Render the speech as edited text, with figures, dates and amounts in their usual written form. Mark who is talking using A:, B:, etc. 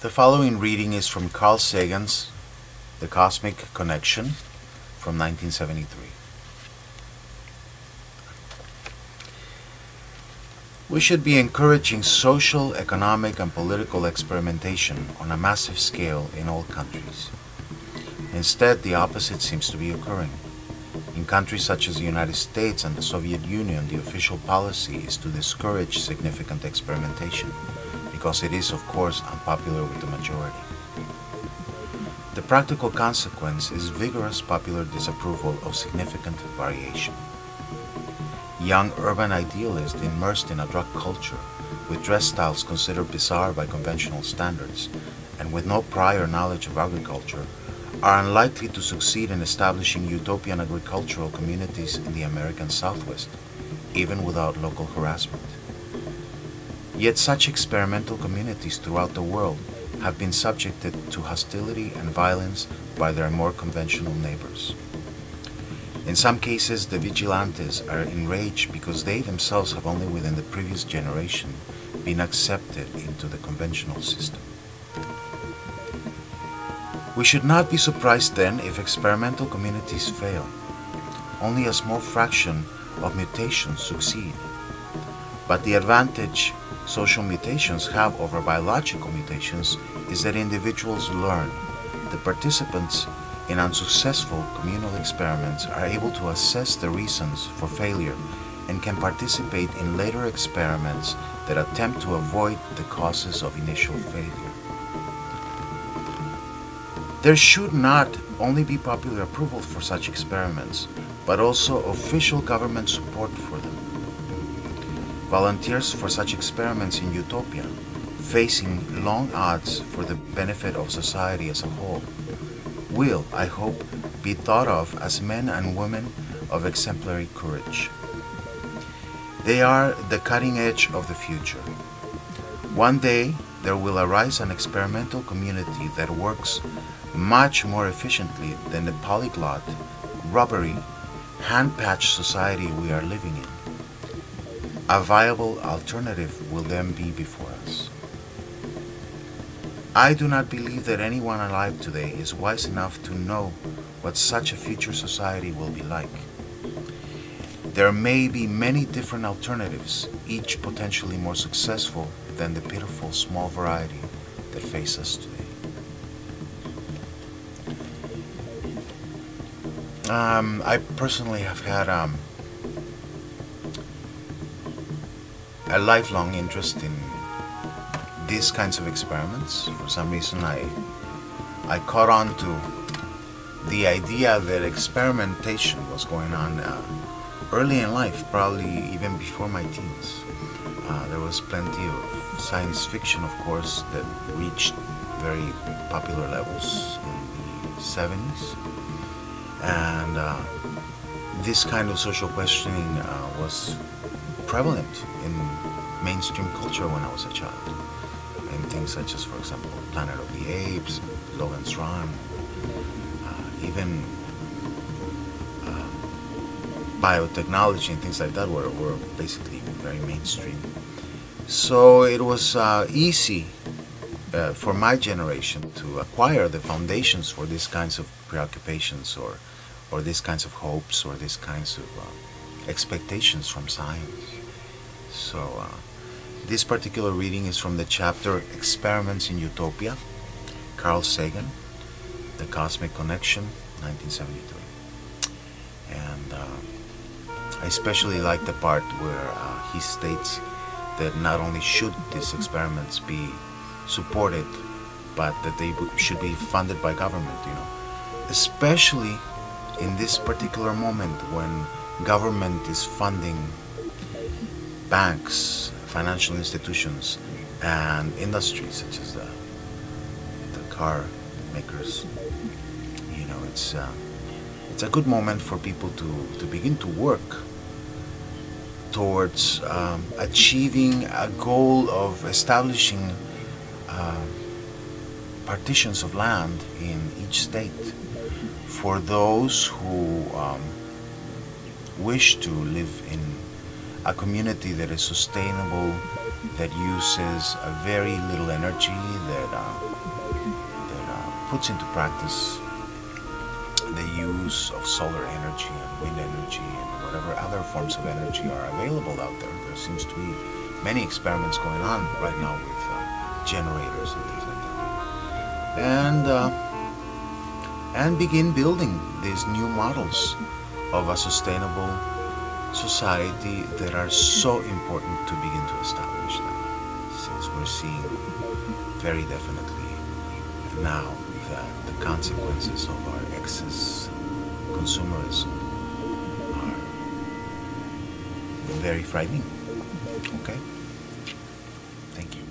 A: The following reading is from Carl Sagan's The Cosmic Connection from 1973. We should be encouraging social, economic, and political experimentation on a massive scale in all countries. Instead, the opposite seems to be occurring. In countries such as the United States and the Soviet Union, the official policy is to discourage significant experimentation, because it is, of course, unpopular with the majority. The practical consequence is vigorous popular disapproval of significant variation. Young urban idealists immersed in a drug culture, with dress styles considered bizarre by conventional standards, and with no prior knowledge of agriculture, are unlikely to succeed in establishing utopian agricultural communities in the American Southwest, even without local harassment. Yet such experimental communities throughout the world have been subjected to hostility and violence by their more conventional neighbors. In some cases, the vigilantes are enraged because they themselves have only within the previous generation been accepted into the conventional system. We should not be surprised then if experimental communities fail. Only a small fraction of mutations succeed. But the advantage social mutations have over biological mutations is that individuals learn. The participants in unsuccessful communal experiments are able to assess the reasons for failure and can participate in later experiments that attempt to avoid the causes of initial failure. There should not only be popular approval for such experiments, but also official government support for them. Volunteers for such experiments in utopia, facing long odds for the benefit of society as a whole, will, I hope, be thought of as men and women of exemplary courage. They are the cutting edge of the future. One day, there will arise an experimental community that works much more efficiently than the polyglot, rubbery, hand-patched society we are living in. A viable alternative will then be before us. I do not believe that anyone alive today is wise enough to know what such a future society will be like. There may be many different alternatives, each potentially more successful than the pitiful small variety that faces us today. I personally have had a lifelong interest in these kinds of experiments. For some reason I caught on to the idea that experimentation was going on early in life, probably even before my teens. There was plenty of science fiction, of course, that reached very popular levels in the 70s. And this kind of social questioning was prevalent in mainstream culture when I was a child. And things such as, for example, Planet of the Apes, Logan's Run, even biotechnology and things like that were basically very mainstream. So it was easy for my generation to acquire the foundations for these kinds of preoccupations or these kinds of hopes or these kinds of expectations from science. So this particular reading is from the chapter Experiments in Utopia, Carl Sagan, The Cosmic Connection, 1973. And I especially like the part where he states that not only should these experiments be supported, but that they should be funded by government, especially in this particular moment when government is funding banks, financial institutions, and industries such as the car makers. It's a good moment for people to begin to work towards achieving a goal of establishing partitions of land in each state for those who wish to live in a community that is sustainable that uses a very little energy, that puts into practice the use of solar energy and wind energy and whatever other forms of energy are available out there. There seems to be many experiments going on right now with generators and things like that. And begin building these new models of a sustainable society that are so important to begin to establish now, since we're seeing very definitely now that the consequences of our excess consumerism are very frightening. Okay? Thank you.